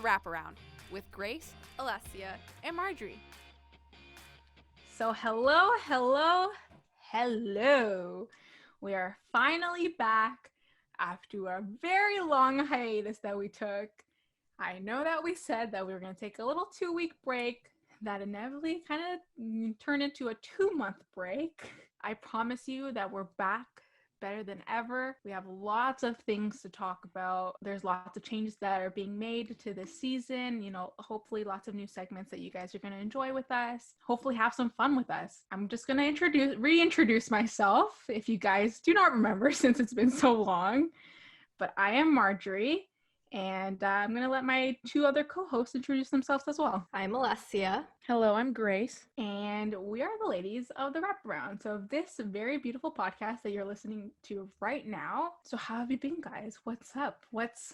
Wraparound with Grace, Alessia, and Maryuri. So hello. We are finally back after a very long hiatus that we took. I know that we said that we were going to take a little 2-week break that inevitably kind of turned into a 2-month break. I promise you that we're back better than ever. We have lots of things to talk about. There's lots of changes that are being made to this season. Hopefully lots of new segments that you guys are going to enjoy with us. Hopefully have some fun with us. I'm just going to reintroduce myself if you guys do not remember since it's been so long. But I am Maryuri, and I'm going to let my two other co-hosts introduce themselves as well. I'm Alessia. Hello, I'm Grace. And we are the ladies of the Wraparound. So this very beautiful podcast that you're listening to right now. So how have you been, guys? What's up? What's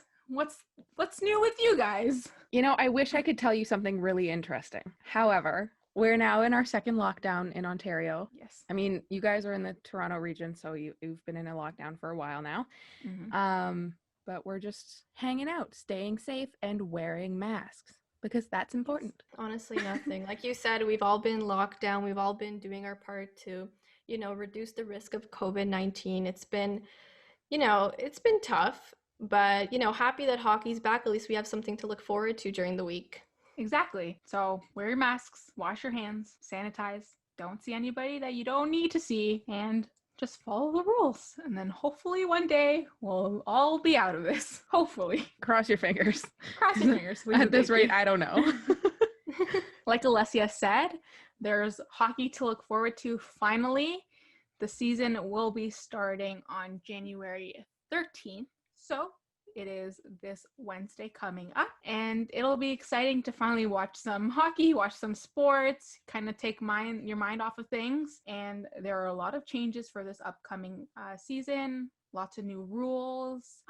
new with you guys? I wish I could tell you something really interesting. However, we're now in our second lockdown in Ontario. Yes. I mean, you guys are in the Toronto region, so you've been in a lockdown for a while now. Mm-hmm. But we're just hanging out, staying safe, and wearing masks because that's important. Honestly, nothing. Like you said, we've all been locked down. We've all been doing our part to, reduce the risk of COVID-19. It's been tough, but, happy that hockey's back. At least we have something to look forward to during the week. Exactly. So wear your masks, wash your hands, sanitize, don't see anybody that you don't need to see, and just follow the rules. And then hopefully one day we'll all be out of this. Hopefully. Cross your fingers. Cross your fingers. At this rate, I don't know. Like Alessia said, there's hockey to look forward to finally. The season will be starting on January 13th. So it is this Wednesday coming up, and it'll be exciting to finally watch some hockey, watch some sports, kind of take your mind off of things. And there are a lot of changes for this upcoming season. Lots of new rules,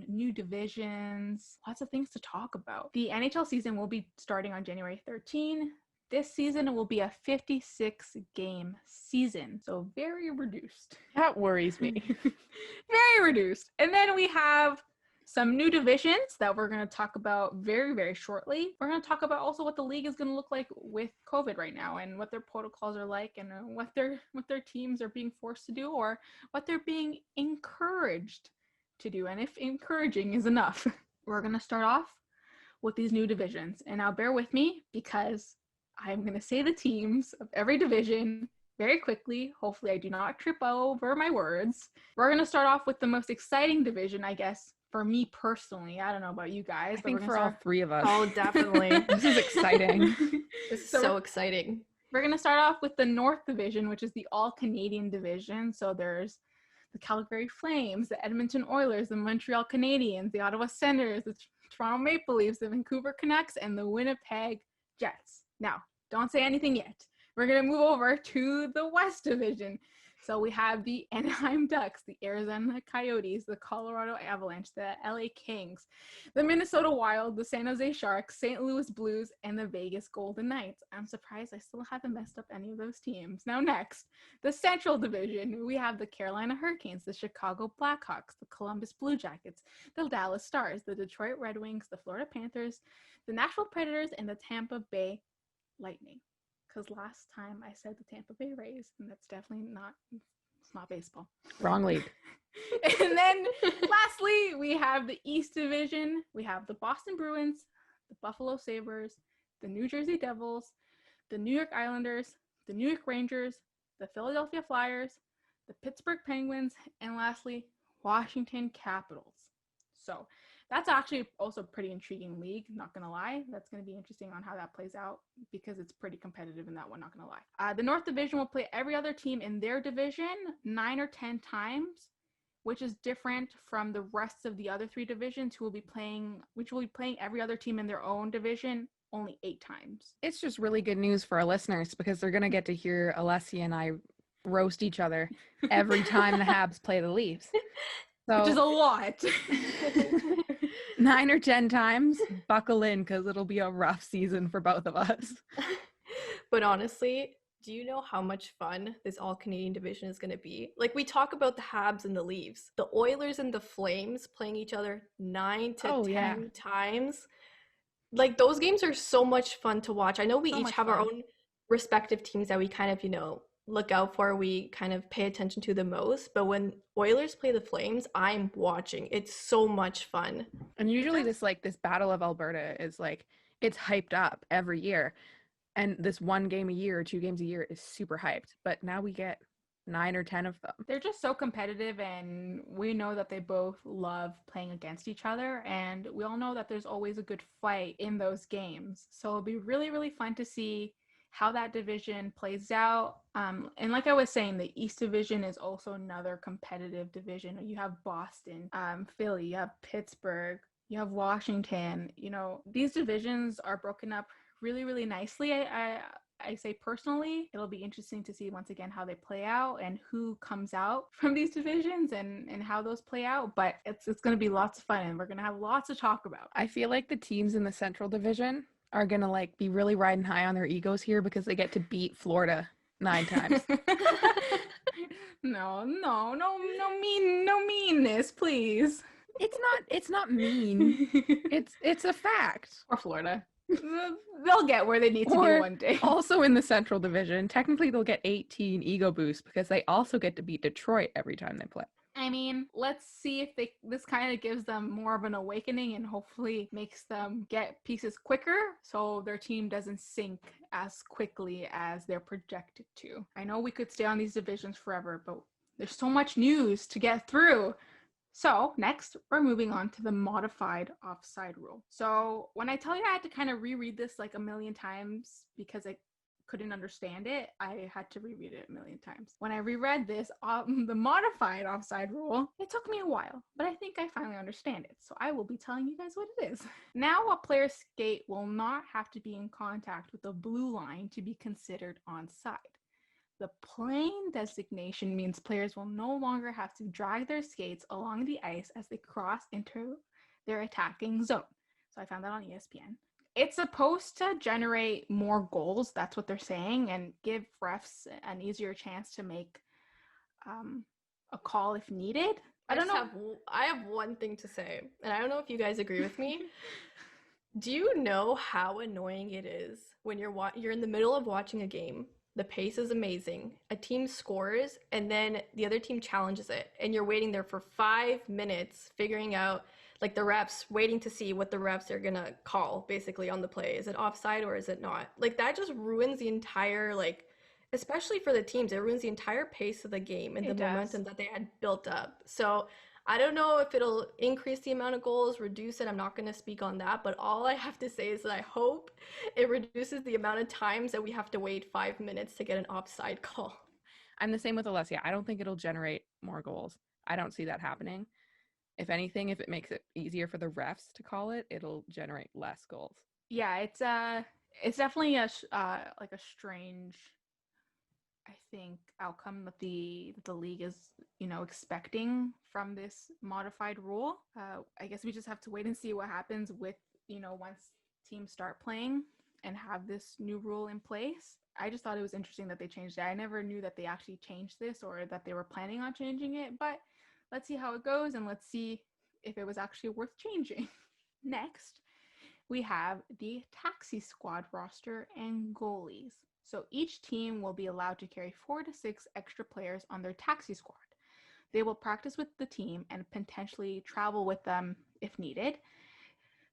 new divisions, lots of things to talk about. The NHL season will be starting on January 13. This season will be a 56-game season, so very reduced. That worries me. Very reduced. And then we have some new divisions that we're going to talk about very, very shortly. We're going to talk about also what the league is going to look like with COVID right now and what their protocols are like and what their teams are being forced to do or what they're being encouraged to do, and if encouraging is enough. We're going to start off with these new divisions. And now bear with me because I'm going to say the teams of every division very quickly. Hopefully I do not trip over my words. We're going to start off with the most exciting division, I guess, for me personally. I don't know about you guys. I think for all three of us. Oh, definitely. This is exciting. This is so exciting. We're going to start off with the North Division, which is the all-Canadian division. So there's the Calgary Flames, the Edmonton Oilers, the Montreal Canadiens, the Ottawa Senators, the Toronto Maple Leafs, the Vancouver Canucks, and the Winnipeg Jets. Now, don't say anything yet. We're going to move over to the West Division. So we have the Anaheim Ducks, the Arizona Coyotes, the Colorado Avalanche, the LA Kings, the Minnesota Wild, the San Jose Sharks, St. Louis Blues, and the Vegas Golden Knights. I'm surprised I still haven't messed up any of those teams. Now next, the Central Division. We have the Carolina Hurricanes, the Chicago Blackhawks, the Columbus Blue Jackets, the Dallas Stars, the Detroit Red Wings, the Florida Panthers, the Nashville Predators, and the Tampa Bay Lightning. Because last time I said the Tampa Bay Rays, and that's definitely it's not baseball. Wrong league. And then lastly, we have the East Division. We have the Boston Bruins, the Buffalo Sabres, the New Jersey Devils, the New York Islanders, the New York Rangers, the Philadelphia Flyers, the Pittsburgh Penguins, and lastly, Washington Capitals. So that's actually also a pretty intriguing league, not going to lie. That's going to be interesting on how that plays out because it's pretty competitive in that one, not going to lie. The North Division will play every other team in their division 9 or 10 times, which is different from the rest of the other three divisions which will be playing every other team in their own division only 8 times. It's just really good news for our listeners because they're going to get to hear Alessia and I roast each other every time the Habs play the Leafs. So, which is a lot. 9 or 10 times, buckle in because it'll be a rough season for both of us. But honestly, do you know how much fun this all-Canadian division is going to be? Like, we talk about the Habs and the Leafs. The Oilers and the Flames playing each other 9 to 10 times. like those games are so much fun to watch. I know we So each much have our fun. own respective teams that we kind of, look out for, we kind of pay attention to the most. But when Oilers play the Flames, I'm watching. It's so much fun. And usually this Battle of Alberta is like, it's hyped up every year. And this one game a year or 2 games a year is super hyped. But now we get 9 or 10 of them. They're just so competitive, and we know that they both love playing against each other, and we all know that there's always a good fight in those games. So it'll be really, really fun to see how that division plays out. And like I was saying, the East Division is also another competitive division. You have Boston, Philly, you have Pittsburgh, you have Washington. These divisions are broken up really, really nicely. I say personally, it'll be interesting to see once again how they play out and who comes out from these divisions and how those play out. But it's going to be lots of fun, and we're going to have lots to talk about. I feel like the teams in the Central Division are going to like be really riding high on their egos here because they get to beat Florida 9 times. No meanness, please. It's not mean. It's a fact. Or Florida. They'll get where they need to be one day. Also in the Central Division, technically they'll get 18 ego boosts because they also get to beat Detroit every time they play. I mean, let's see if this kind of gives them more of an awakening and hopefully makes them get pieces quicker so their team doesn't sink as quickly as they're projected to. I know we could stay on these divisions forever, but there's so much news to get through. So next, we're moving on to the modified offside rule. So when I tell you I had to kind of reread this like a million times because I couldn't understand it, I had to reread it a million times. When I reread this, the modified offside rule, it took me a while, but I think I finally understand it. So I will be telling you guys what it is. Now a player's skate will not have to be in contact with the blue line to be considered onside. The plain designation means players will no longer have to drag their skates along the ice as they cross into their attacking zone. So I found that on ESPN. It's supposed to generate more goals, that's what they're saying, and give refs an easier chance to make a call if needed. I don't know. I have one thing to say, and I don't know if you guys agree with me. Do you know how annoying it is when you're in the middle of watching a game? The pace is amazing. A team scores, and then the other team challenges it, and you're waiting there for 5 minutes, figuring out, like the refs, waiting to see what the refs are gonna call, basically, on the play. Is it offside or is it not? Like, that just ruins the entire, like, especially for the teams, it ruins the entire pace of the game and the momentum that they had built up. So I don't know if it'll increase the amount of goals, reduce it. I'm not going to speak on that, but all I have to say is that I hope it reduces the amount of times that we have to wait 5 minutes to get an offside call. I'm the same with Alessia. I don't think it'll generate more goals. I don't see that happening. If anything, if it makes it easier for the refs to call it, it'll generate less goals. Yeah, it's definitely a strange, I think, outcome that the league is, expecting from this modified rule. I guess we just have to wait and see what happens with, once teams start playing and have this new rule in place. I just thought it was interesting that they changed it. I never knew that they actually changed this or that they were planning on changing it, but let's see how it goes and let's see if it was actually worth changing. Next, we have the taxi squad roster and goalies. So each team will be allowed to carry 4 to 6 extra players on their taxi squad. They will practice with the team and potentially travel with them if needed.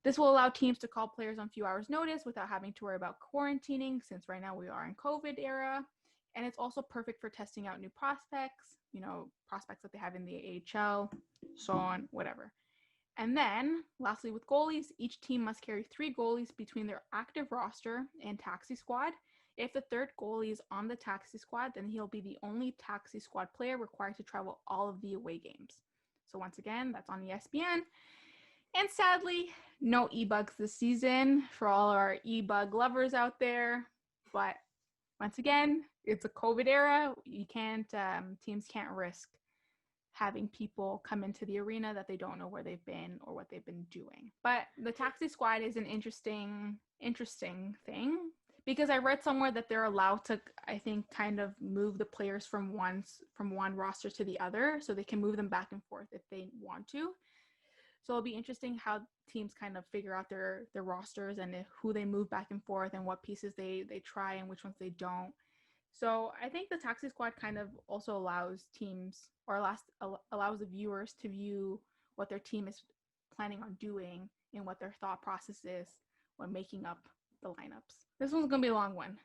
This will allow teams to call players on few hours' notice without having to worry about quarantining, since right now we are in COVID era. And it's also perfect for testing out new prospects, prospects that they have in the AHL, so on, whatever. And then, lastly, with goalies, each team must carry 3 goalies between their active roster and taxi squad. If the third goalie is on the taxi squad, then he'll be the only taxi squad player required to travel all of the away games. So once again, that's on ESPN. And sadly, no e-bugs this season for all our e-bug lovers out there. But once again, it's a COVID era. Teams can't risk having people come into the arena that they don't know where they've been or what they've been doing. But the taxi squad is an interesting thing, because I read somewhere that they're allowed to, I think, kind of move the players from one roster to the other, so they can move them back and forth if they want to. So it'll be interesting how teams kind of figure out their rosters and who they move back and forth and what pieces they try and which ones they don't. So I think the taxi squad kind of also allows teams or allows the viewers to view what their team is planning on doing and what their thought process is when making up the lineups. This one's gonna be a long one.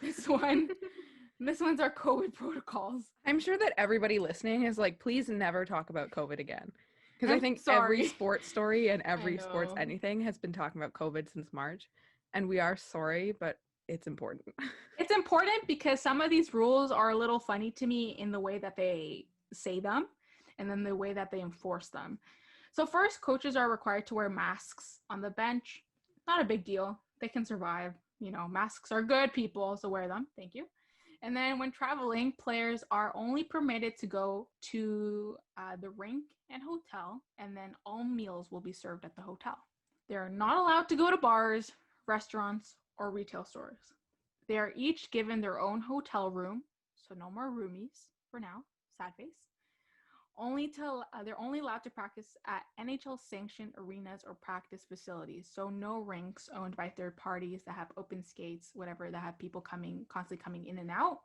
This one's our COVID protocols. I'm sure that everybody listening is like, please never talk about COVID again. Because I I'm think sorry. every sports story and every know. sports anything has been talking about COVID since March. And we are sorry, but it's important. It's important because some of these rules are a little funny to me in the way that they say them and then the way that they enforce them. So first, coaches are required to wear masks on the bench. Not a big deal. They can survive. You know, masks are good, people, so wear them. Thank you. And then when traveling, players are only permitted to go to the rink and hotel, and then all meals will be served at the hotel. They're not allowed to go to bars, restaurants, or retail stores. They are each given their own hotel room, so no more roomies for now, sad face. They're only allowed to practice at NHL-sanctioned arenas or practice facilities, so no rinks owned by third parties that have open skates, whatever, that have people constantly coming in and out.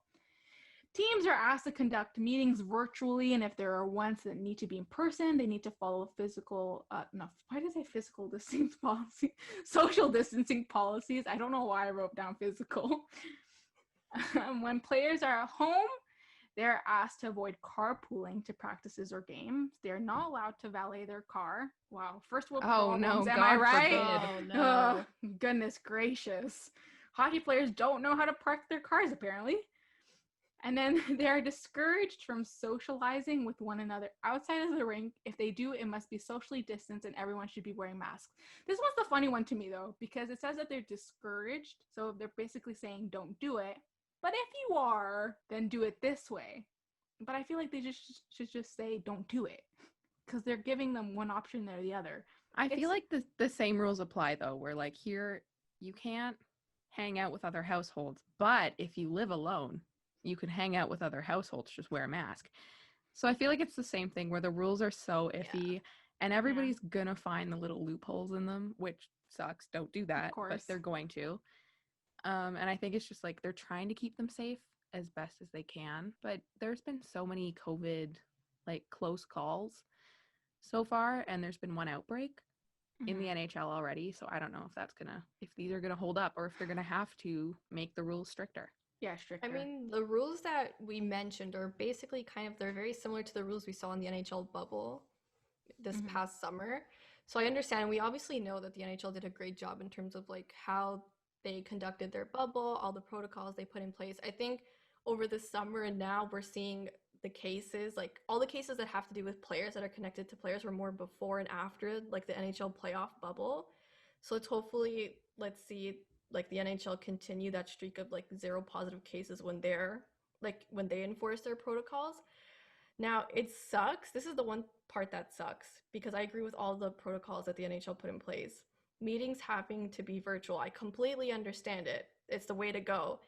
Teams are asked to conduct meetings virtually, and if there are ones that need to be in person, they need to follow physical distancing policy, social distancing policies. I don't know why I wrote down physical. When players are at home, they're asked to avoid carpooling to practices or games. They're not allowed to valet their car. Wow, first world problems, am I God right? forbid. Oh, no. Oh, goodness gracious. Hockey players don't know how to park their cars, apparently. And then they're discouraged from socializing with one another outside of the rink. If they do, it must be socially distanced and everyone should be wearing masks. This one's the funny one to me, though, because it says that they're discouraged. So they're basically saying don't do it. But if you are, then do it this way. But I feel like they should just say don't do it because they're giving them one option or the other. I feel like the same rules apply, though, where like here, you can't hang out with other households. But if you live alone, you can hang out with other households, just wear a mask. So I feel like it's the same thing where the rules are so iffy and everybody's gonna find the little loopholes in them, which sucks. Don't do that, but they're going to. And I think it's just like they're trying to keep them safe as best as they can. But there's been so many COVID like close calls so far, and there's been one outbreak in the NHL already. So I don't know if these are gonna hold up or if they're gonna have to make the rules stricter. Yeah, stricter. I mean, the rules that we mentioned are basically they're very similar to the rules we saw in the NHL bubble this past summer. So I understand, we obviously know that the NHL did a great job in terms of like how they conducted their bubble, all the protocols they put in place. I think over the summer and now we're seeing the cases, like all the cases that have to do with players that are connected to players were more before and after like the NHL playoff bubble. So let's see like the NHL continue that streak of like 0 positive cases when they enforce their protocols. Now it sucks. This is the one part that sucks because I agree with all the protocols that the NHL put in place. Meetings having to be virtual, I completely understand it. It's the way to go.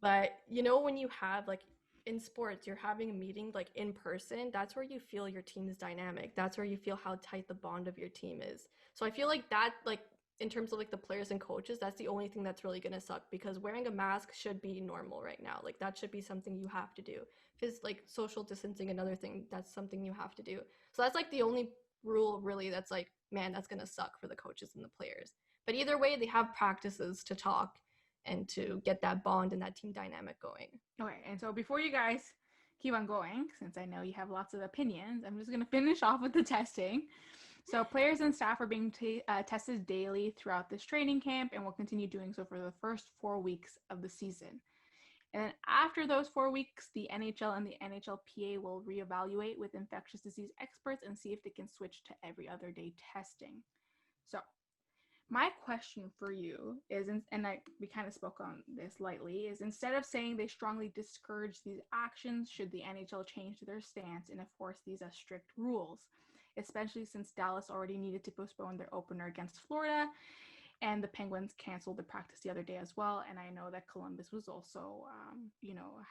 But you know, when you have like in sports, you're having a meeting like in person, that's where you feel your team's dynamic. That's where you feel how tight the bond of your team is. So I feel like that, like in terms of like the players and coaches, that's the only thing that's really gonna suck because wearing a mask should be normal right now. Like that should be something you have to do. Because like social distancing, another thing, that's something you have to do. So that's like the only rule really that's like, man, that's gonna suck for the coaches and the players. But either way, they have practices to talk and to get that bond and that team dynamic going. Okay, and so before you guys keep on going, since I know you have lots of opinions, I'm just going to finish off with the testing. So players and staff are being tested daily throughout this training camp and will continue doing so for the first 4 weeks of the season. And then after those 4 weeks, the NHL and the NHLPA will reevaluate with infectious disease experts and see if they can switch to every other day testing. So my question for you is, we kind of spoke on this lightly, is instead of saying they strongly discourage these actions, should the NHL change their stance and enforce these as strict rules, especially since Dallas already needed to postpone their opener against Florida And the Penguins canceled the practice the other day as well. And I know that Columbus was also,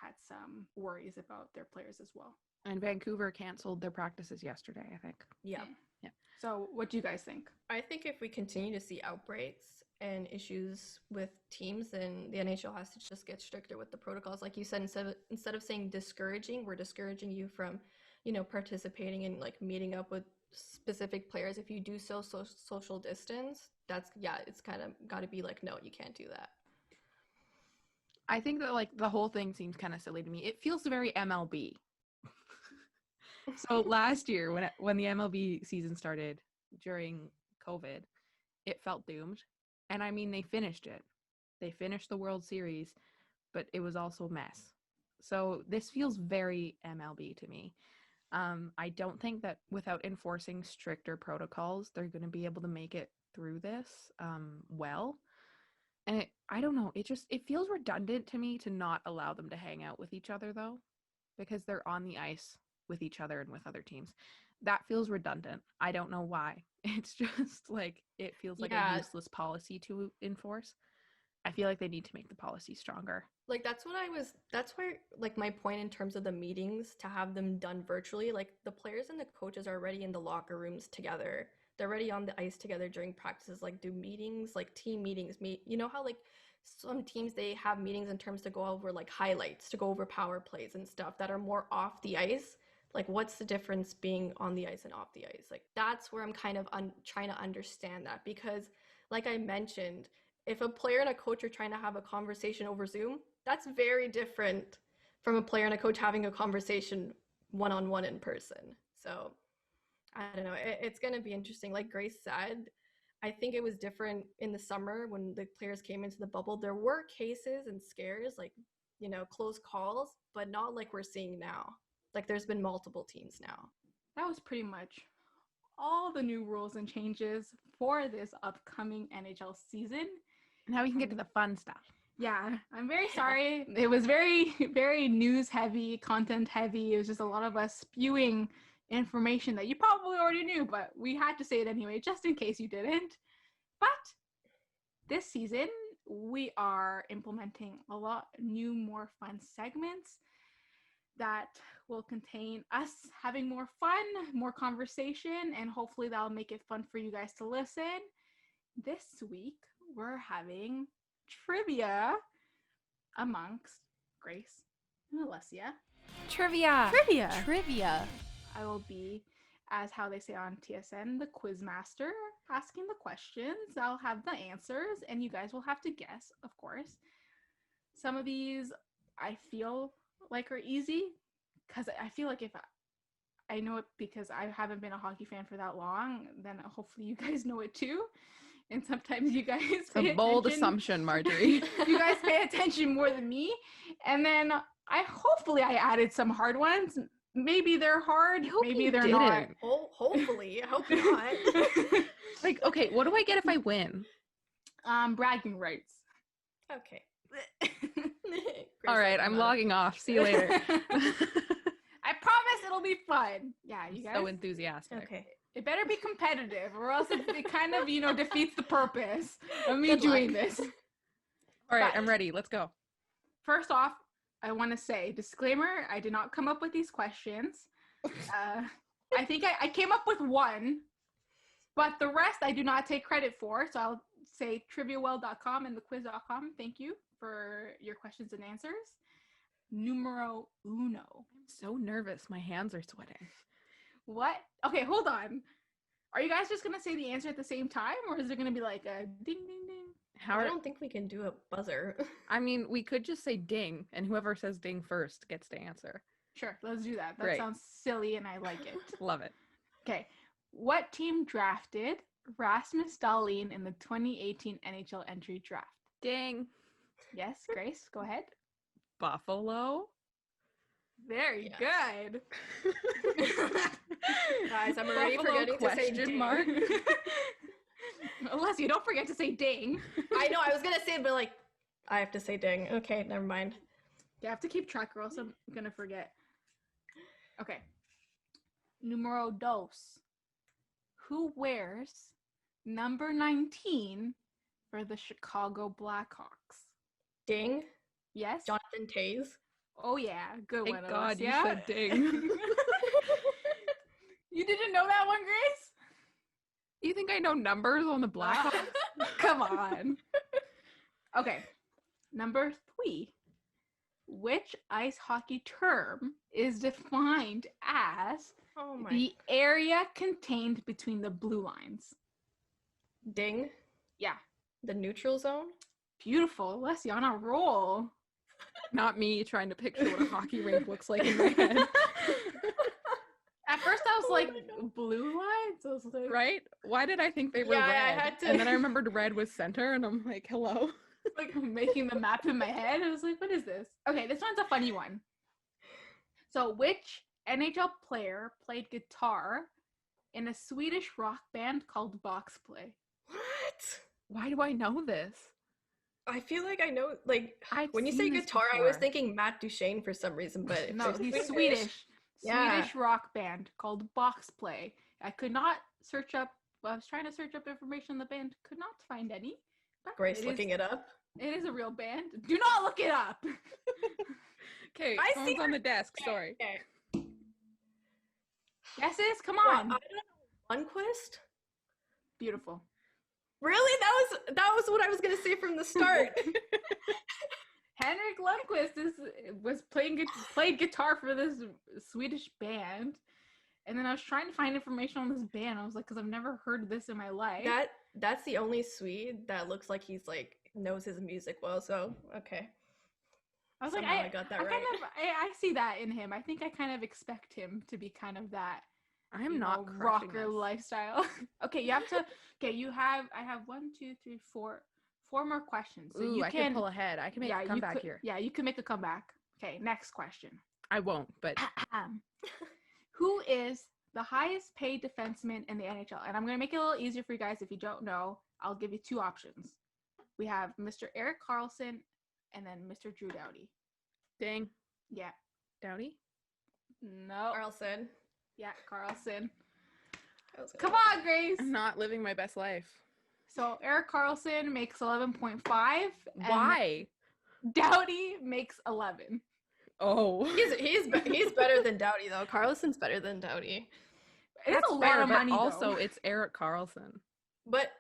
had some worries about their players as well. And Vancouver canceled their practices yesterday, I think. Yeah. Yeah. So what do you guys think? I think if we continue to see outbreaks and issues with teams, then the NHL has to just get stricter with the protocols. Like you said, instead of saying discouraging, we're discouraging you from, participating and like meeting up with specific players. If you do so social distance, it's kind of got to be like, no, you can't do that. I think that like the whole thing seems kind of silly to me. It feels very MLB. So last year when the MLB season started during COVID, it felt doomed. And I mean, they finished it. They finished the World Series, but it was also a mess. So this feels very MLB to me. I don't think that without enforcing stricter protocols, they're going to be able to make it through this well. And I don't know, it feels redundant to me to not allow them to hang out with each other, though, because they're on the ice with each other and with other teams. That feels redundant. I don't know why. It's just like, it feels like a useless policy to enforce. I feel like they need to make the policy stronger. Like that's where like my point in terms of the meetings, to have them done virtually, like the players and the coaches are already in the locker rooms together. They're already on the ice together during practices, like do meetings, like team meetings. You know how like some teams, they have meetings in terms to go over like highlights, to go over power plays and stuff that are more off the ice. Like what's the difference being on the ice and off the ice? Like that's where I'm kind of trying to understand that, because like I mentioned, if a player and a coach are trying to have a conversation over Zoom, that's very different from a player and a coach having a conversation one-on-one in person. So I don't know. It's going to be interesting. Like Grace said, I think it was different in the summer when the players came into the bubble. There were cases and scares, like, close calls, but not like we're seeing now. Like there's been multiple teams now. That was pretty much all the new rules and changes for this upcoming NHL season. Now we can get to the fun stuff. Yeah, I'm very sorry. It was very, very news heavy, content heavy. It was just a lot of us spewing information that you probably already knew, but we had to say it anyway, just in case you didn't. But this season, we are implementing a lot new, more fun segments that will contain us having more fun, more conversation, and hopefully that'll make it fun for you guys to listen. This week, we're having trivia amongst Grace and Alessia. Trivia. I will be, as how they say on TSN, the quiz master, asking the questions. I'll have the answers, and you guys will have to guess, of course. Some of these I feel like are easy, because I feel like if I know it because I haven't been a hockey fan for that long, then hopefully you guys know it too. And sometimes you guys It's a bold assumption, Maryuri. You guys pay attention more than me. And then hopefully I added some hard ones. Maybe they're hard, maybe they're not. Hopefully, I hope not. Like, okay, what do I get if I win? Bragging rights. Okay. All right, I'm logging off. See you later. I promise it'll be fun. Yeah, you guys. So enthusiastic. Okay. It better be competitive, or else it kind of, defeats the purpose of me doing this. All right, I'm ready. Let's go. First off, I want to say, disclaimer, I did not come up with these questions. I think I came up with one, but the rest I do not take credit for. So I'll say triviawell.com and thequiz.com. Thank you for your questions and answers. Numero uno. I'm so nervous. My hands are sweating. What? Okay, hold on. Are you guys just going to say the answer at the same time, or is there going to be like a ding, ding, ding? I don't think we can do a buzzer. I mean, we could just say ding, and whoever says ding first gets to answer. Sure, let's do that. That Great. Sounds silly, and I like it. Love it. Okay. What team drafted Rasmus Dahlin in the 2018 NHL entry draft? Ding. Yes, Grace, go ahead. Buffalo. Very good. Guys, I'm already forgetting to say ding. Mark. Alessia, don't forget to say ding. I know, I was going to say it, but like, I have to say ding. Okay, never mind. You have to keep track or else I'm going to forget. Okay. Numero dos. Who wears number 19 for the Chicago Blackhawks? Ding. Yes? Jonathan Taze. Oh, yeah. Good Thank one, God you Alessia. said ding. You didn't know that one, Grace? You think I know numbers on the Blackhawks? Come on. Okay. Number 3. Which ice hockey term is defined as Oh my. the area contained between the blue lines? Ding. Yeah. The neutral zone. Beautiful. Alessia on a roll. Not me trying to picture what a hockey rink looks like in my head. At first I was Oh like, my God. blue lines? I was like, Right? Why did I think they were Yeah, I red? had to- And then I remembered red was center, and I'm like, hello? like making the map in my head. I was like, what is this? Okay, this one's a funny one. So, which NHL player played guitar in a Swedish rock band called Box Play? What? Why do I know this? I feel like I know, like, I've when you say seen this guitar, I was before. thinking Matt Duchene for some reason, but if No, it's he's Swedish. Yeah. Swedish rock band called Box Play. I could not search up, I was trying to search up information on the band, could not find any. But Grace looking it up. It is a real band. Do not look it up. Okay, I phone's see on the desk. Sorry. Okay. Guesses? Come Well, I on. don't know. Lundqvist? Beautiful. Really? That was what I was gonna say from the start. Henrik Lundqvist played guitar for this Swedish band, and then I was trying to find information on this band. I was like, because I've never heard this in my life. That's the only Swede that looks like he's like knows his music well. So okay. I was like, Somehow I got that right. I see that in him. I think I kind of expect him to be kind of that. I am not rocker crushing this. lifestyle. Okay, you have to. Okay, I have 1, 2, 3, 4 more questions. So Ooh, you I can pull ahead. I can make a comeback here. Yeah, you can make a comeback. Okay, next question. I won't, but Who is the highest paid defenseman in the NHL? And I'm going to make it a little easier for you guys. If you don't know, I'll give you 2 options. We have Mr. Erik Karlsson and then Mr. Drew Doughty. dang. Yeah. Doughty? No. Carlson. Yeah, Karlsson. I was Come gonna- on, Grace. I'm not living my best life. So Erik Karlsson makes 11.5. and Why? Doughty makes 11. Oh. He's better than Doughty though. Carlson's better than Doughty. It's That's a fair, lot of but money, also, though. it's Erik Karlsson. But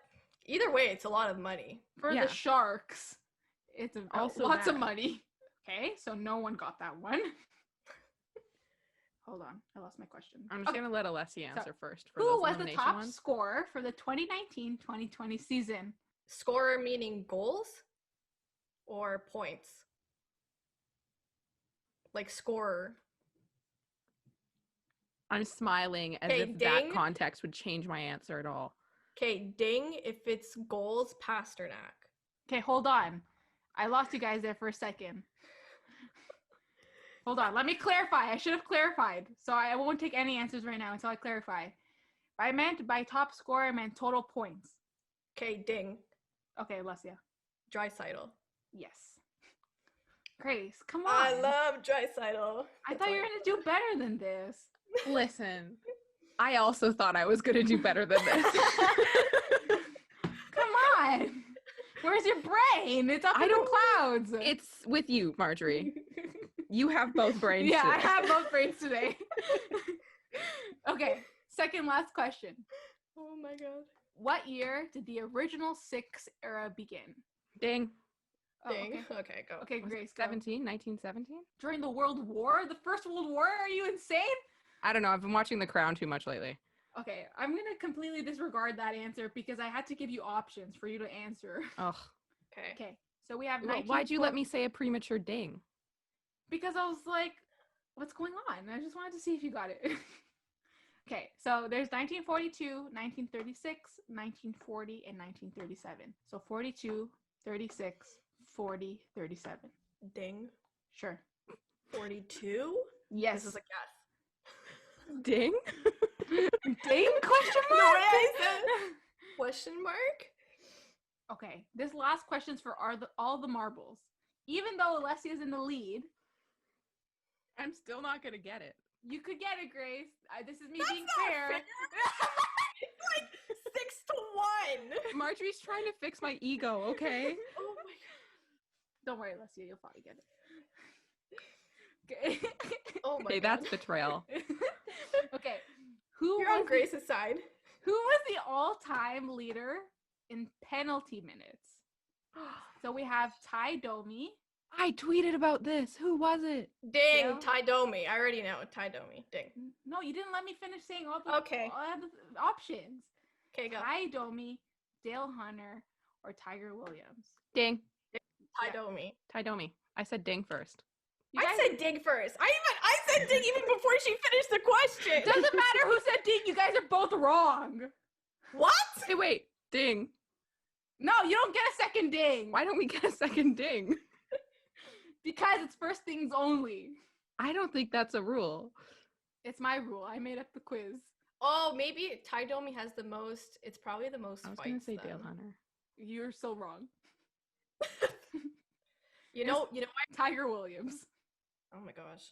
either way, it's a lot of money. For Yeah. the Sharks. It's Also lots of that. money. Okay, so no one got that one. Hold on, I lost my question. I'm just Okay, going to let Alessia answer first. For who those was the elimination top ones. scorer for the 2019-2020 season? Scorer meaning goals or points? Like scorer. I'm smiling as Okay, if that ding. context would change my answer at all. Okay, ding if it's goals, Pasternak. Okay, hold on. I lost you guys there for a second. Hold on, let me clarify. I should have clarified. So I won't take any answers right now until I clarify. I meant by top scorer, I meant total points. Okay, ding. Okay, Alessia. Draisaitl. Yes. Grace, come on. I love Draisaitl. I thought you were going to do better than this. Listen, I also thought I was going to do better than this. Come on. Where's your brain? It's up in the clouds. It's with you, Marjorie. You have both brains Yeah, I today. have both brains today. Okay, second last question. Oh my god. What year did the original 6 era begin? Ding. Oh, Ding. okay. Okay, go. Okay, Grace, go. 1917? During the World War? The First World War? Are you insane? I don't know. I've been watching The Crown too much lately. Okay, I'm going to completely disregard that answer because I had to give you options for you to answer. Ugh. Okay. Okay, so we have Well, 19... why'd you let me say a premature ding? Because I was like, what's going on? I just wanted to see if you got it. Okay, so there's 1942, 1936, 1940, and 1937. So 42, 36, 40, 37. Ding. Sure. 42? Yes. This is a guess. Ding? Ding? Question No mark? way I said question mark? Okay, this last question's for all the marbles. Even though Alessia's in the lead, I'm still not going to get it. you could get it, Grace. This is me That's being not fair. fair. It's like 6-1. won. Marjorie's trying to fix my ego, okay? Oh my Don't worry, Alessia, you'll probably get it. Okay. god. Oh my Okay, god. that's betrayal. Okay. Who You're on was Grace's side. who was the all-time leader in penalty minutes? So we have Ty Domi. I tweeted about this. Who was it? Ding, Yeah. Ty Domi. I already know. Ty Domi. Ding. No, you didn't let me finish saying all the Okay. options. Okay, go. Ty Domi, Dale Hunter, or Tiger Williams. Ding. Ty Yeah. Domi. Ty Domi. I said ding first. You I guys- said ding first. I said ding even before she finished the question. Doesn't matter who said ding. You guys are both wrong. What? Hey, wait. Ding. No, you don't get a second ding. Why don't we get a second ding? Because it's first things only. I don't think that's a rule. It's my rule. I made up the quiz. Oh, maybe Ty Domi has the most. It's probably the most I was fights. going to say then. Dale Hunter. You're so wrong. You know why? Tiger Williams. Oh my gosh.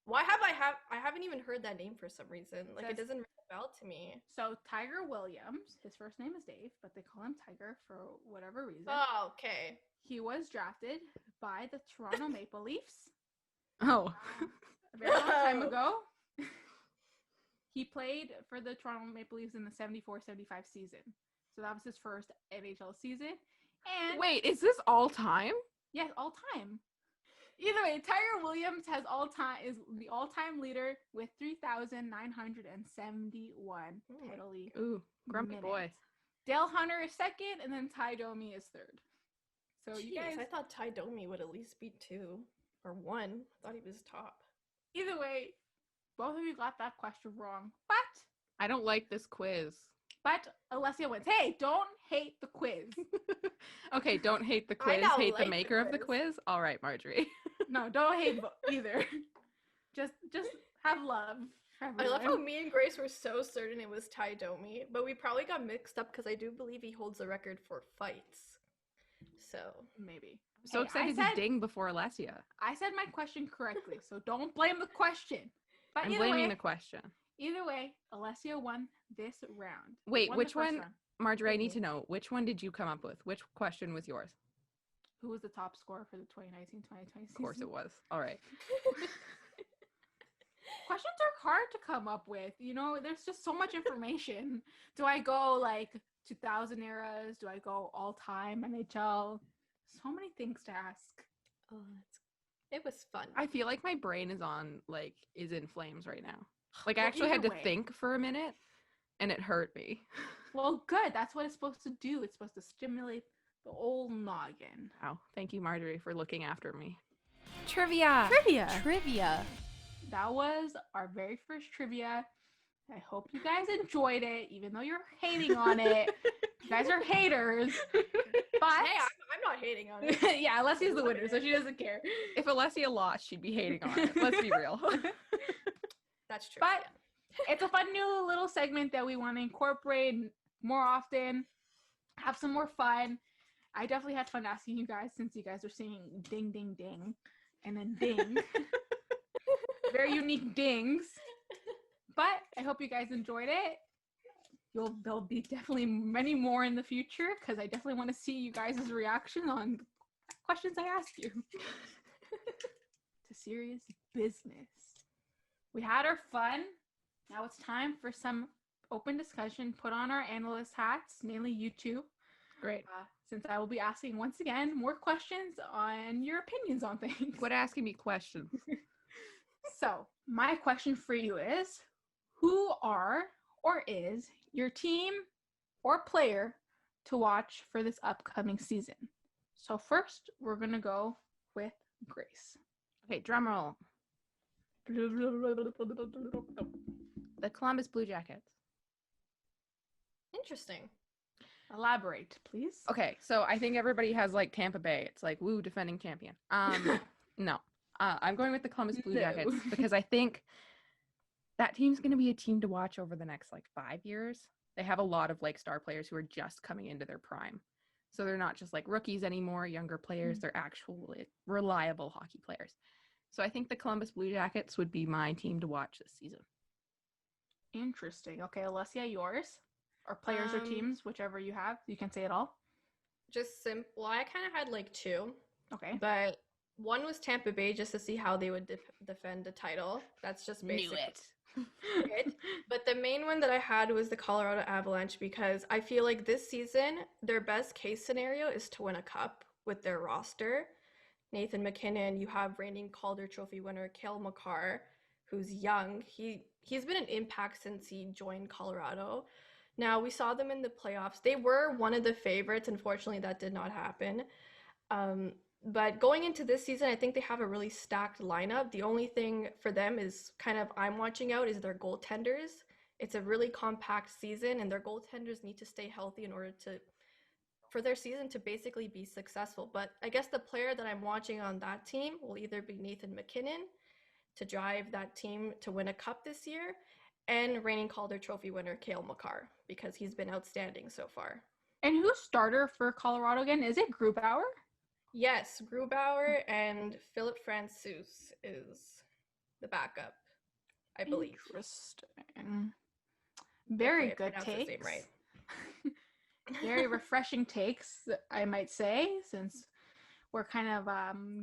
Why have I haven't even heard that name for some reason. Like it Says- doesn't ring a bell to me. So Tiger Williams, his first name is Dave, but they call him Tiger for whatever reason. Oh, okay. He was drafted by the Toronto Maple Leafs Oh. a very long time Whoa. ago. He played for the Toronto Maple Leafs in the 74-75 season. So that was his first NHL season. And Wait, is this all time? yes, all time. Either way, Tiger Williams is the all-time leader with 3,971 Oh my- penalty. Ooh, grumpy boy. minutes. Dale Hunter is second, and then Ty Domi is third. So you Jeez, guys, I thought Ty Domi would at least be 2 or 1. I thought he was top. either way, both of you got that question wrong. But I don't like this quiz. Alessia wins. Hey, don't hate the quiz. Okay, don't hate the quiz. don't Hate the like the maker of the quiz. quiz. All right, Marjorie. No, don't hate either. Just have love. for I love how everyone. me and Grace were so certain it was Ty Domi, but we probably got mixed up because I do believe he holds the record for fights. So Maybe. So Hey, excited I to ding before Alessia. I said my question correctly, so don't blame the question. But I'm either blaming way, the question. either way, Alessia won this round. Wait, Won the which first one? round. Marjorie, I need to Mhm. know. Which one did you come up with? Which question was yours? Who was the top scorer for the 2019-2020 season? Of course it was. All right. Questions are hard to come up with. You know, there's just so much information. Do I go like 2000 eras? Do I go all time NHL? So many things to ask. oh, it was fun. I feel like my brain is in flames right now. Like I Well, actually had either to way. think for a minute and it hurt me. Well, good. That's what it's supposed to do. It's supposed to stimulate the old noggin. Wow. Thank you, Marjorie, for looking after me. Trivia. Trivia. Trivia. That was our very first trivia. I hope you guys enjoyed it, even though you're hating on it. You guys are haters. But Hey, I'm not hating on it. yeah, Alexia's the winner, so she doesn't care. If Alessia lost, she'd be hating on it. Let's be real. That's true. But it's a fun new little segment that we want to incorporate more often, have some more fun. I definitely had fun asking you guys since you guys are saying ding, ding, ding, and then ding. Very unique dings. But I hope you guys enjoyed it. There'll be definitely many more in the future because I definitely want to see you guys' reaction on questions I ask you. To serious business. We had our fun. Now it's time for some open discussion. Put on our analyst hats, mainly you two, Great. since I will be asking once again more questions on your opinions on things. Quit asking me questions. So, my question for you is, who are or is your team or player to watch for this upcoming season? So first, we're going to go with Grace. Okay, drum roll. The Columbus Blue Jackets. Interesting. Elaborate, please. Okay, so I think everybody has like Tampa Bay. It's like, woo, defending champion. No. I'm going with the Columbus Blue No. Jackets because I think that team's going to be a team to watch over the next like 5 years. They have a lot of like star players who are just coming into their prime. So they're not just like rookies anymore, younger players. They're actually reliable hockey players. So I think the Columbus Blue Jackets would be my team to watch this season. Interesting. Okay, Alessia, yours? or players or teams, whichever you have. You can say it all. Just simple. I kind of had like two. Okay. But one was Tampa Bay just to see how they would defend the title. That's just basically it. But the main one that I had was the Colorado Avalanche because I feel like this season, their best case scenario is to win a cup with their roster. Nathan MacKinnon, you have reigning Calder Trophy winner Cale Makar, who's young. He's been an impact since he joined Colorado. Now, we saw them in the playoffs. They were one of the favorites. Unfortunately, that did not happen. But going into this season, I think they have a really stacked lineup. The only thing for them is kind of I'm watching out is their goaltenders. It's a really compact season, and their goaltenders need to stay healthy in order for their season to basically be successful. But I guess the player that I'm watching on that team will either be Nathan MacKinnon to drive that team to win a cup this year, and reigning Calder Trophy winner Cale Makar because he's been outstanding so far. And who's starter for Colorado again? Is it Grubauer? Yes, Grubauer and Philip Francouz is the backup, I believe. Interesting. Very good takes. Right. Very refreshing takes, I might say, since we're kind of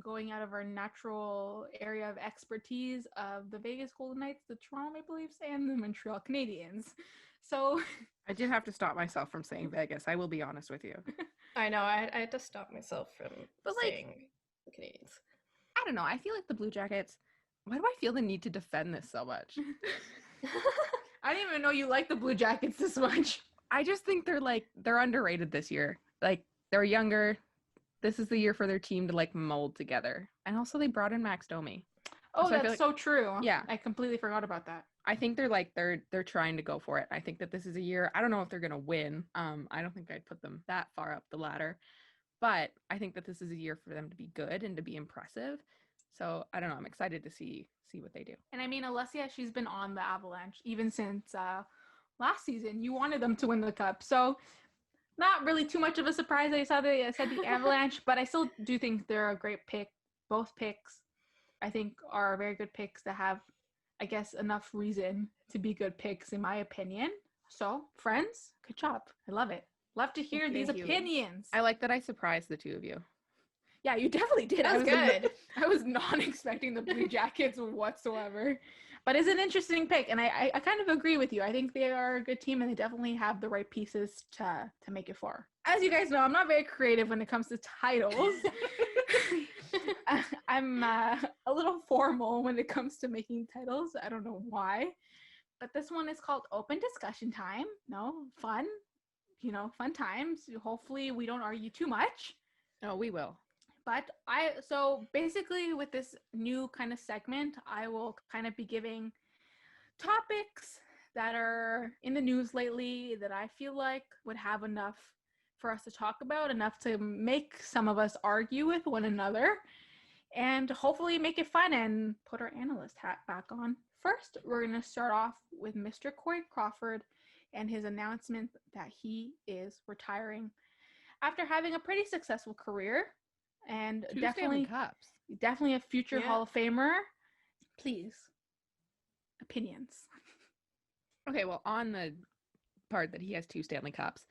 going out of our natural area of expertise of the Vegas Golden Knights, the Toronto Maple Leafs, and the Montreal Canadiens. So I did have to stop myself from saying Vegas. I will be honest with you. I know. I had to stop myself from saying the Canadiens. I don't know. I feel like the Blue Jackets, why do I feel the need to defend this so much? I didn't even know you like the Blue Jackets this much. I just think they're underrated this year. Like, they're younger. This is the year for their team to mold together. And also they brought in Max Domi. Oh, so that's so true. Yeah. I completely forgot about that. I think they're trying to go for it. I think that this is a year. I don't know if they're gonna win. I don't think I'd put them that far up the ladder, but I think that this is a year for them to be good and to be impressive. So I don't know. I'm excited to see what they do. And I mean, Alessia, she's been on the Avalanche even since last season. You wanted them to win the cup, so not really too much of a surprise. I said the Avalanche, but I still do think they're a great pick. Both picks, I think, are very good picks that have, I guess, enough reason to be good picks, in my opinion. So, friends, good job. I love it. Love to hear these opinions. I like that I surprised the two of you. Yeah, you definitely did. That was good. I was not expecting the Blue Jackets whatsoever. But it's an interesting pick, and I kind of agree with you. I think they are a good team, and they definitely have the right pieces to make it far. As you guys know, I'm not very creative when it comes to titles. I'm a little formal when it comes to making titles. I don't know why. But this one is called Open Discussion Time. No, fun. Fun times. Hopefully we don't argue too much. Oh, we will. But so basically with this new kind of segment, I will kind of be giving topics that are in the news lately that I feel like would have enough for us to talk about, enough to make some of us argue with one another, and hopefully make it fun and put our analyst hat back on. First, we're going to start off with Mr. Corey Crawford and his announcement that he is retiring after having a pretty successful career. And definitely a future Hall of Famer. Please, opinions. Okay, well, on the part that he has 2 Stanley Cups,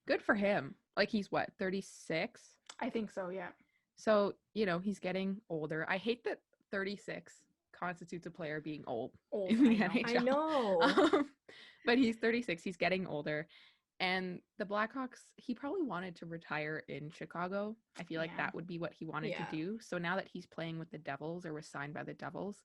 good for him. He's what, 36? I think so, yeah. So, he's getting older. I hate that 36 constitutes a player being old in the NHL. I know. But he's 36. He's getting older. And the Blackhawks, he probably wanted to retire in Chicago. I feel like that would be what he wanted to do. So now that he's playing with the Devils or was signed by the Devils,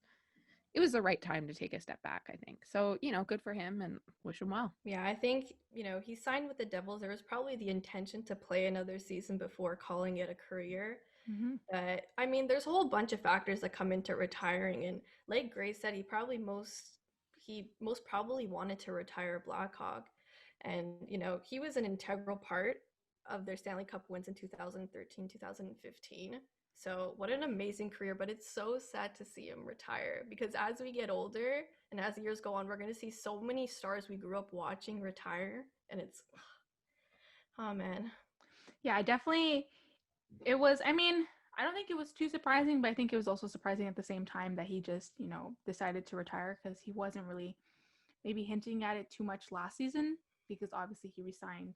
it was the right time to take a step back, I think. So, good for him and wish him well. Yeah, I think, he signed with the Devils. There was probably the intention to play another season before calling it a career. Mm-hmm. But, I mean, there's a whole bunch of factors that come into retiring. And like Grace said, he most probably wanted to retire Blackhawk. And, he was an integral part of their Stanley Cup wins in 2013, 2015. So what an amazing career, but it's so sad to see him retire because as we get older and as the years go on, we're going to see so many stars we grew up watching retire. And it's, oh man. Yeah, I don't think it was too surprising, but I think it was also surprising at the same time that he just, decided to retire because he wasn't really maybe hinting at it too much last season. because obviously he resigned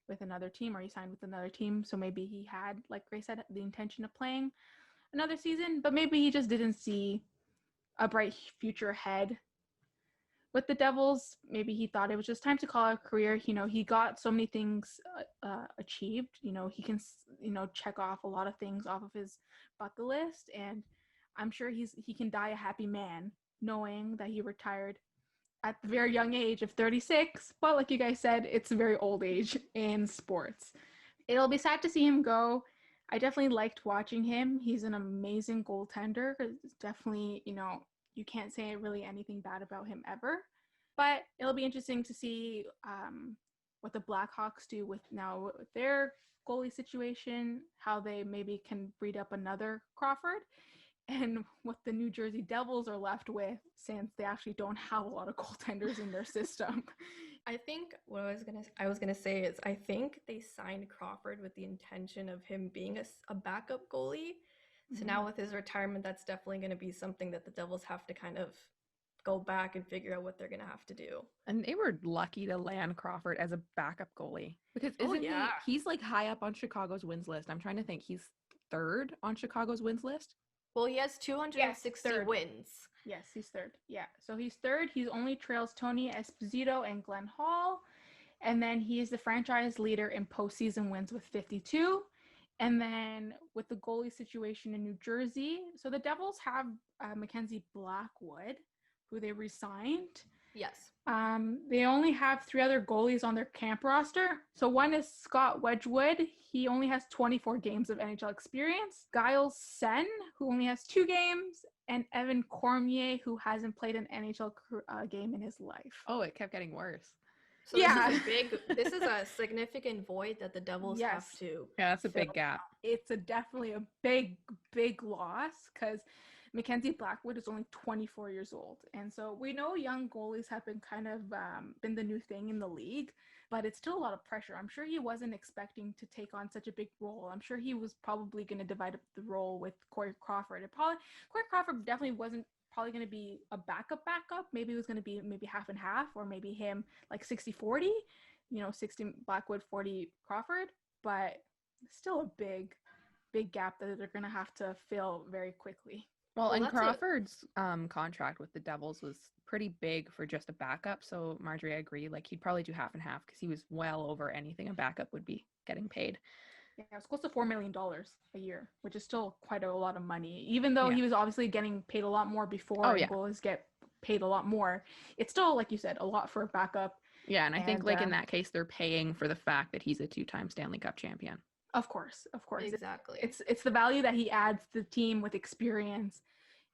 with another team, or he signed with another team. So maybe he had, like Grace said, the intention of playing another season, but maybe he just didn't see a bright future ahead with the Devils. Maybe he thought it was just time to call it a career. He got so many things achieved. He can, check off a lot of things off of his bucket list, and I'm sure he can die a happy man knowing that he retired at the very young age of 36. But like you guys said, it's a very old age in sports. It'll be sad to see him go. I definitely liked watching him. He's an amazing goaltender. It's definitely, you can't say really anything bad about him ever. But it'll be interesting to see what the Blackhawks do with their goalie situation, how they maybe can breed up another Crawford, and what the New Jersey Devils are left with, since they actually don't have a lot of goaltenders in their system. I think what I was gonna say is I think they signed Crawford with the intention of him being a backup goalie. So now with his retirement, that's definitely going to be something that the Devils have to kind of go back and figure out what they're going to have to do. And they were lucky to land Crawford as a backup goalie, because he's like high up on Chicago's wins list. I'm trying to think. He's third on Chicago's wins list. Well, he has 260 wins. Yes, he's third. Yeah, so he's third. He only trails Tony Esposito and Glenn Hall. And then he is the franchise leader in postseason wins with 52. And then with the goalie situation in New Jersey, so the Devils have Mackenzie Blackwood, who they re-signed. Yes. They only have 3 other goalies on their camp roster. So one is Scott Wedgwood. He only has 24 games of NHL experience. Giles Sen, who only has 2 games. And Evan Cormier, who hasn't played an NHL game in his life. Oh, it kept getting worse. So this is a significant void that the Devils have to. Yeah, that's a big gap. It's definitely a big loss, because Mackenzie Blackwood is only 24 years old. And so we know young goalies have been kind of been the new thing in the league, but it's still a lot of pressure. I'm sure he wasn't expecting to take on such a big role. I'm sure he was probably going to divide up the role with Corey Crawford. Corey Crawford definitely wasn't probably going to be a backup. Maybe it was going to be maybe half and half, or maybe him like 60-40, 60 Blackwood, 40 Crawford, but still a big gap that they're going to have to fill very quickly. Well, and Crawford's contract with the Devils was pretty big for just a backup. So Marjorie, I agree. Like, he'd probably do half and half, because he was well over anything a backup would be getting paid. Yeah, it was close to $4 million a year, which is still quite a lot of money. Even though he was obviously getting paid a lot more before, goalies get paid a lot more. It's still, like you said, a lot for a backup. Yeah, and I think like in that case, they're paying for the fact that he's a 2-time Stanley Cup champion. Of course. Exactly. It's the value that he adds to the team with experience,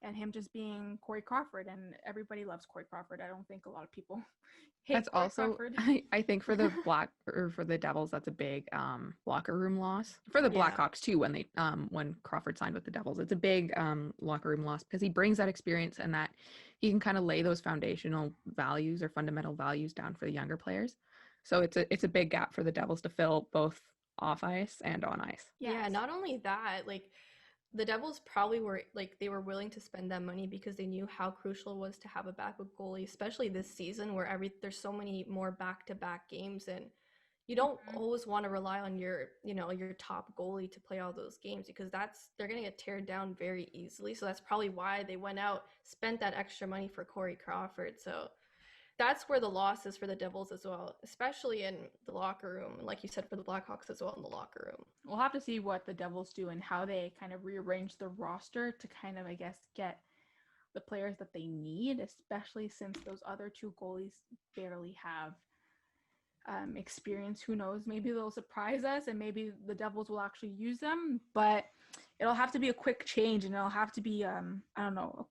and him just being Corey Crawford, and everybody loves Corey Crawford. I don't think a lot of people hate That's Corey also Crawford. I think for the for the Devils, that's a big locker room loss. For the Blackhawks too, when Crawford signed with the Devils, it's a big locker room loss, because he brings that experience, and that he can kind of lay those foundational values or fundamental values down for the younger players. So it's a big gap for the Devils to fill, both off ice and on ice. Yeah, not only that, like, the Devils probably were, like, they were willing to spend that money because they knew how crucial it was to have a backup goalie, especially this season where there's so many more back-to-back games, and you don't always want to rely on your top goalie to play all those games, because they're going to get teared down very easily. So that's probably why they went out, spent that extra money for Corey Crawford. So that's where the loss is for the Devils as well, especially in the locker room. Like you said, for the Blackhawks as well in the locker room. We'll have to see what the Devils do and how they kind of rearrange the roster to kind of, I guess, get the players that they need, especially since those other 2 goalies barely have experience. Who knows? Maybe they'll surprise us, and maybe the Devils will actually use them, but it'll have to be a quick change, and it'll have to be, a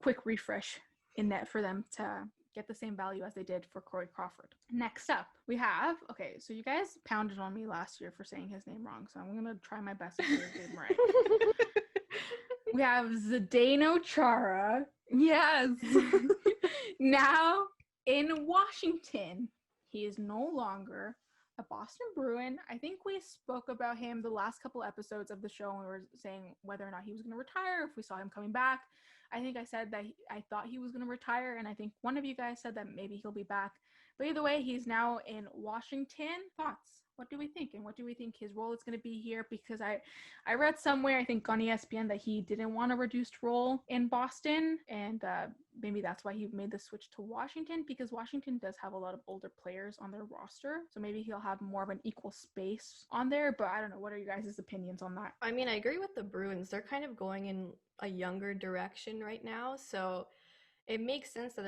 quick refresh in net for them to get the same value as they did for Corey Crawford. Next up, we have, so you guys pounded on me last year for saying his name wrong, so I'm going to try my best to say his name right. We have Zdeno Chara. Yes. Now in Washington. He is no longer a Boston Bruin. I think we spoke about him the last couple episodes of the show, and we were saying whether or not he was going to retire, if we saw him coming back. I think I said that I thought he was going to retire, and I think one of you guys said that maybe he'll be back. But either way, he's now in Washington. Thoughts? What do we think? And what do we think his role is going to be here? Because I read somewhere, I think on ESPN, that he didn't want a reduced role in Boston. And maybe that's why he made the switch to Washington, because Washington does have a lot of older players on their roster. So maybe he'll have more of an equal space on there. But I don't know. What are you guys' opinions on that? I mean, I agree with the Bruins. They're kind of going in a younger direction right now. So it makes sense that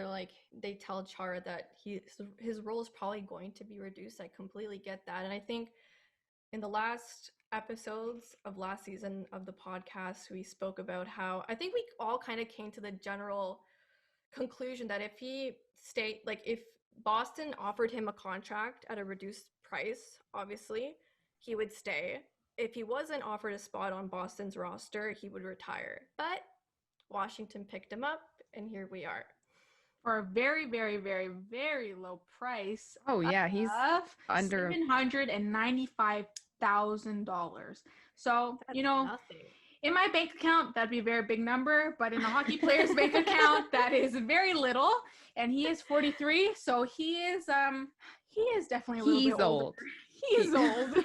they tell Chara that his role is probably going to be reduced. I completely get that. And I think in the last episodes of last season of the podcast, we spoke about how I think we all kind of came to the general conclusion that if Boston offered him a contract at a reduced price, obviously, he would stay. If he wasn't offered a spot on Boston's roster, he would retire. But Washington picked him up, and here we are. For a very, very, very, very low price. Oh yeah, he's under $795,000. So, That's nothing. In my bank account, that'd be a very big number, but in a hockey player's bank account, that is very little. And he is 43, so he is definitely a little bit older. He's old.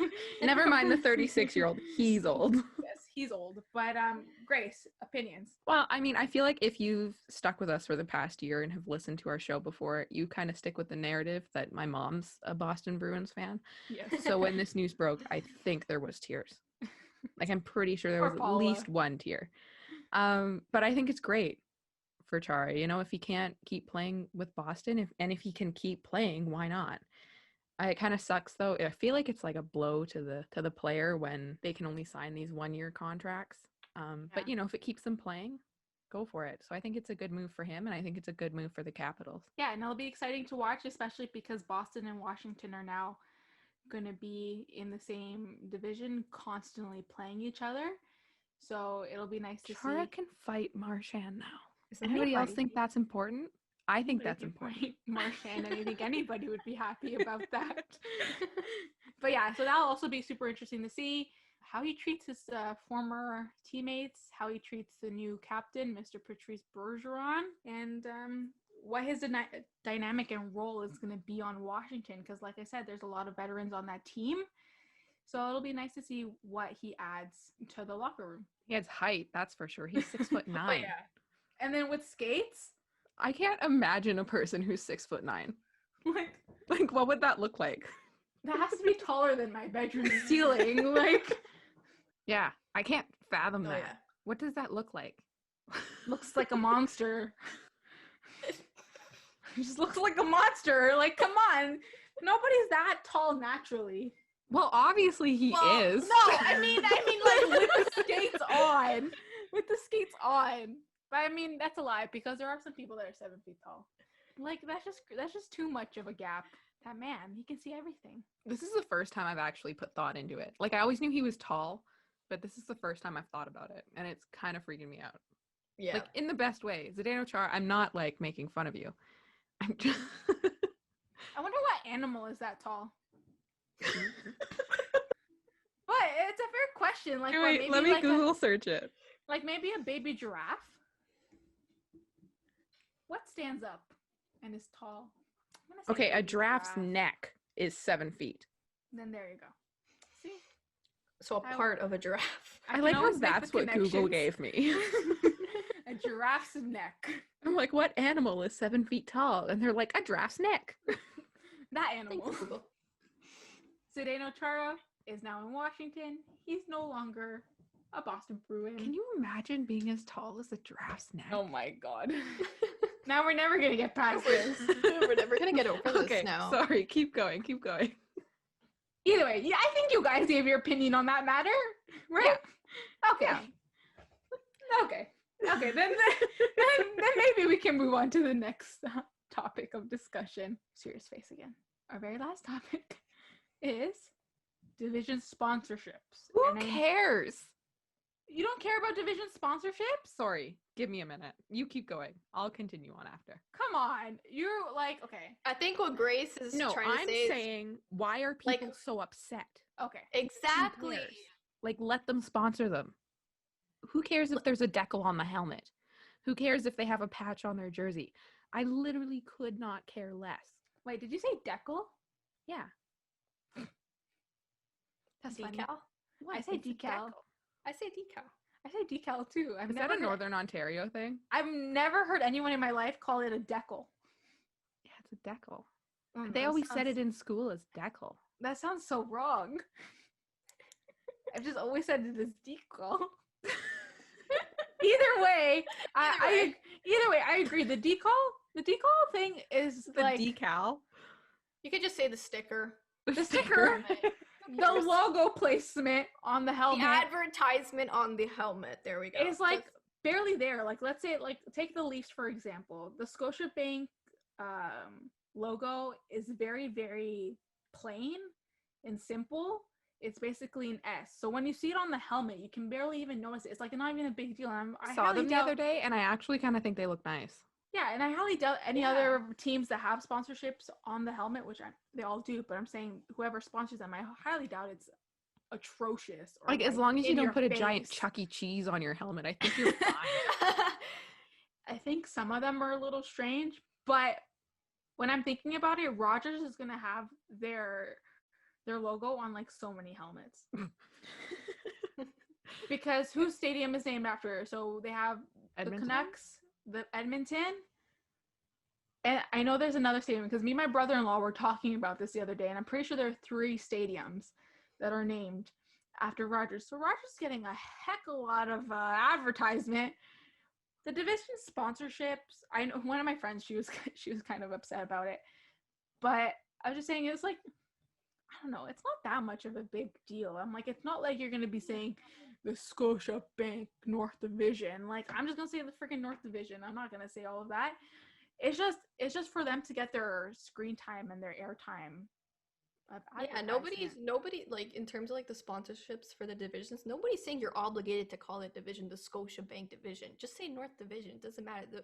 Never mind the 36-year-old. He's old. Yes, he's old. But Grace, opinions. Well, I mean, I feel like if you've stuck with us for the past year and have listened to our show before, you kind of stick with the narrative that my mom's a Boston Bruins fan. Yes. So when this news broke, I think there was tears. Like, I'm pretty sure there was at least one tear. But I think it's great for Chara. If he can't keep playing with Boston, if he can keep playing, why not? It kind of sucks though. I feel like it's like a blow to the player when they can only sign these 1-year contracts. But if it keeps them playing, go for it. So I think it's a good move for him, and I think it's a good move for the Capitals. Yeah, and it'll be exciting to watch, especially because Boston and Washington are now going to be in the same division, constantly playing each other. So it'll be nice to see. Chara can fight Marchand now. Does anybody else think that's important? I think that's important. Marchand, and I think anybody would be happy about that. But yeah, so that'll also be super interesting to see how he treats his former teammates, how he treats the new captain, Mr. Patrice Bergeron, and what his dynamic and role is going to be on Washington. Because like I said, there's a lot of veterans on that team. So it'll be nice to see what he adds to the locker room. He has height, that's for sure. He's 6'9". Oh, yeah. And then with skates, I can't imagine a person who's 6'9". Like what would that look like? That has to be taller than my bedroom ceiling. Yeah, I can't fathom that. Yeah. What does that look like? Looks like a monster. He just looks like a monster. Come on. Nobody's that tall naturally. Well, obviously he is. No, I mean with the skates on. With the skates on. But I mean, that's a lie, because there are some people that are 7 feet tall. That's just too much of a gap. That man, he can see everything. This is the first time I've actually put thought into it. I always knew he was tall, but this is the first time I've thought about it, and it's kind of freaking me out. Yeah. In the best way. Zdeno Chara, I'm not making fun of you. I'm just I wonder what animal is that tall. But it's a fair question. Wait, let me Google search it. Maybe a baby giraffe. What stands up and is tall? Okay, a giraffe's neck is 7 feet. Then there you go. See? So a part of a giraffe. I like how that's what Google gave me. A giraffe's neck. I'm like, what animal is 7 feet tall? And they're like, a giraffe's neck. That animal. Zdeno Chara is now in Washington. He's no longer a Boston Bruin. Can you imagine being as tall as a giraffe's neck? Oh my god. Now we're never going to get past this. We're never going to get over this now. Sorry, keep going. Either way, yeah, I think you guys gave your opinion on that matter, right? Yeah. Okay. Yeah. Okay, then maybe we can move on to the next topic of discussion. Serious face again. Our very last topic is division sponsorships. Who cares? You don't care about division sponsorships? Sorry, give me a minute. You keep going. I'll continue on after. Come on. You're okay. I think what Grace is trying to say I'm saying, why are people so upset? Okay. Exactly. Let them sponsor them. Who cares if there's a decal on the helmet? Who cares if they have a patch on their jersey? I literally could not care less. Wait, did you say decal? Yeah. That's Decal? funny. What? I say It's a decal. decal. I say decal. I say decal too. Is that a Northern Ontario thing? I've never heard anyone in my life call it a decal. Yeah, it's a decal. Mm, They that always said sounds- it in school as decal. That sounds so wrong. I've just always said it as decal. Either way, I agree. The decal thing is The like decal. You could just say the sticker. the sticker, the logo placement on the The helmet advertisement on the helmet. There we go. is like barely there. Like, let's say, like, take the Leafs for example. The Scotiabank logo is very, very plain and simple. It's basically an S. So when you see it on the helmet, you can barely even notice it. It's like not even a big deal. I saw them the other day, and I actually kind of think they look nice. Yeah, and I highly doubt any other teams that have sponsorships on the helmet, which they all do, but I'm saying whoever sponsors them, I highly doubt it's atrocious. Or Like, as long as you in don't your put a giant face. Chuck E. Cheese on your helmet, I think you're fine. I think some of them are a little strange, but when I'm thinking about it, Rogers is gonna have their logo on like so many helmets. Because whose stadium is named after? So they have Edmonton? the Canucks, the Edmonton, and I know there's another stadium because me and my brother-in-law were talking about this the other day, and I'm pretty sure there are 3 stadiums that are named after Rogers. So Rogers is getting a heck of a lot of advertisement. The division sponsorships, I know one of my friends, she was kind of upset about it, but I was just saying it's like, I don't know, it's not that much of a big deal. I'm like, it's not like you're gonna be saying the Scotiabank North Division. Like, I'm just gonna say the freaking North Division. I'm not gonna say all of that. It's just for them to get their screen time and their airtime. Yeah, nobody like in terms of like the sponsorships for the divisions, nobody's saying you're obligated to call it division the Scotiabank division. Just say North Division. It doesn't matter. The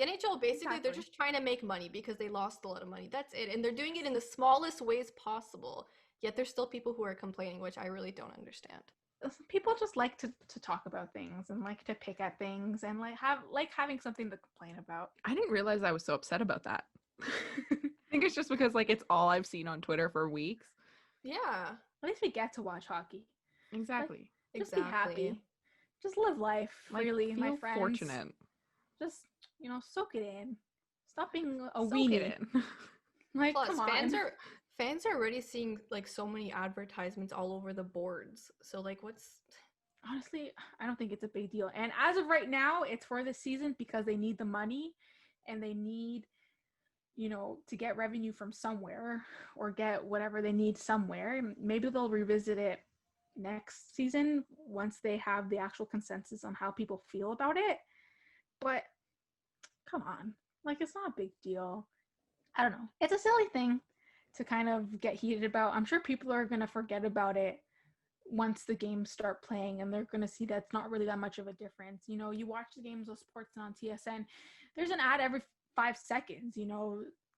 NHL basically they're just trying to make money because they lost a lot of money. That's it. And they're doing it in the smallest ways possible. Yet there's still people who are complaining, which I really don't understand. People just like to talk about things and like to pick at things and having something to complain about. I didn't realize I was so upset about that. I think it's just because like it's all I've seen on Twitter for weeks. Yeah. At least we get to watch hockey. Exactly. Just be happy. Just live life freely, my friends. Fortunate. Just, soak it in. Stop being a Soak weenie. it in. Like, Plus, come on. fans are already seeing like so many advertisements all over the boards. So like Honestly, I don't think it's a big deal. And as of right now, it's for the season because they need the money and they need, to get revenue from somewhere or get whatever they need somewhere. Maybe they'll revisit it next season once they have the actual consensus on how people feel about it. But come on, like, it's not a big deal. I don't know. It's a silly thing to kind of get heated about. I'm sure people are going to forget about it once the games start playing and they're going to see that it's not really that much of a difference. You watch the games of sports on TSN, there's an ad every 5 seconds,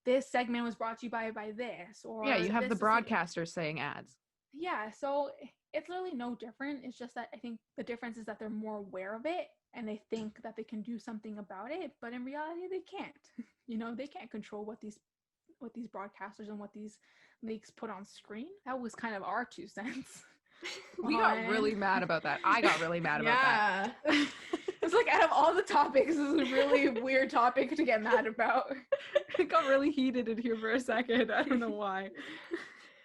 this segment was brought to you by this, or yeah, you have the broadcasters saying ads. Yeah, so it's really no different. It's just that I think the difference is that they're more aware of it and they think that they can do something about it, but in reality they can't. They can't control what these broadcasters and what these leagues put on screen. That was kind of our 2 cents. We got really mad about that. I got really mad about that. It's like, out of all the topics, this is a really weird topic to get mad about. It got really heated in here for a second. I don't know why.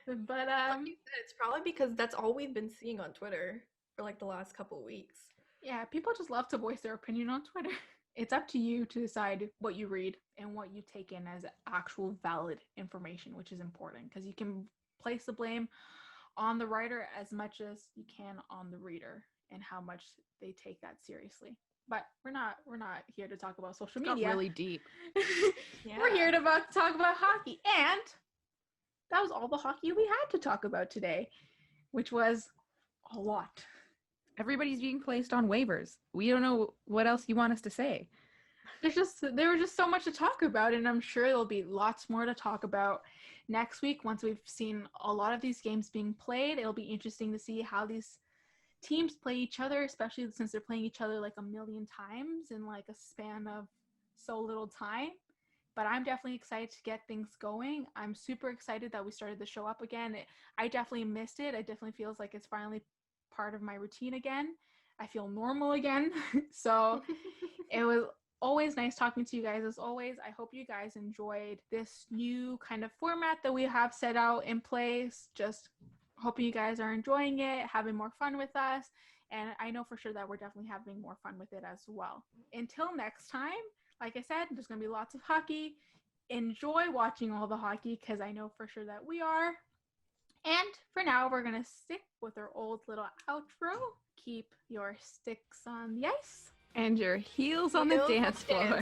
But like you said, it's probably because that's all we've been seeing on Twitter for like the last couple weeks. Yeah, people just love to voice their opinion on Twitter. It's up to you to decide what you read and what you take in as actual valid information, which is important because you can place the blame on the writer as much as you can on the reader and how much they take that seriously. But we're not here to talk about social media. Got really deep. Yeah. We're here to talk about hockey, and that was all the hockey we had to talk about today, which was a lot. Everybody's being placed on waivers. We don't know what else you want us to say. There was just so much to talk about, and I'm sure there'll be lots more to talk about next week once we've seen a lot of these games being played. It'll be interesting to see how these teams play each other, especially since they're playing each other like a million times in like a span of so little time. But I'm definitely excited to get things going. I'm super excited that we started the show up again. I definitely missed it. It definitely feels like it's finally part of my routine again. I feel normal again. So it was always nice talking to you guys as always. I hope you guys enjoyed this new kind of format that we have set out in place. Just hoping you guys are enjoying it, having more fun with us. And I know for sure that we're definitely having more fun with it as well. Until next time, like I said, there's going to be lots of hockey. Enjoy watching all the hockey because I know for sure that we are. And for now, we're going to stick with our old little outro. Keep your sticks on the ice. And your heels on the dance floor.